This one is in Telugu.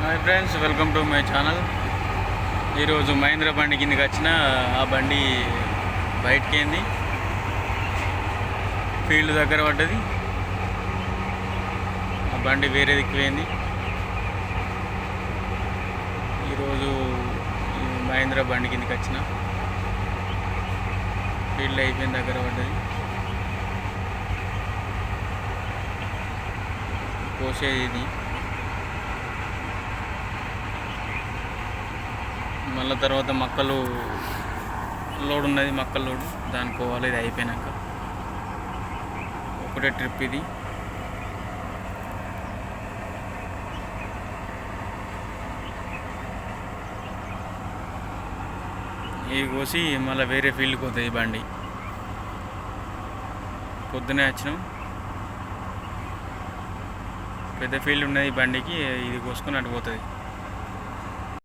Hi friends, welcome to my channel. ఈరోజు మహేంద్ర బండి కిందకి వచ్చిన ఆ బండి బయటకేంది ఫీల్డ్ దగ్గర పడ్డది. ఆ బండి వేరే దిక్కుపోయింది. ఈరోజు మహేంద్ర బండి కిందకి వచ్చిన ఫీల్డ్ అయిపోయిన దగ్గర పడ్డది. పోసేది ఇది. మళ్ళీ తర్వాత మక్కలు లోడ్ ఉన్నది, మక్కల లోడు దానికి పోవాలి. ఇది అయిపోయినాక ఒకటే ట్రిప్ ఇది. ఇవి కోసి మళ్ళీ వేరే ఫీల్డ్కి పోతుంది ఈ బండి. పొద్దునే వచ్చినాం, పెద్ద ఫీల్డ్ ఉన్నది ఈ బండికి. ఇది కోసుకొని అటు పోతుంది.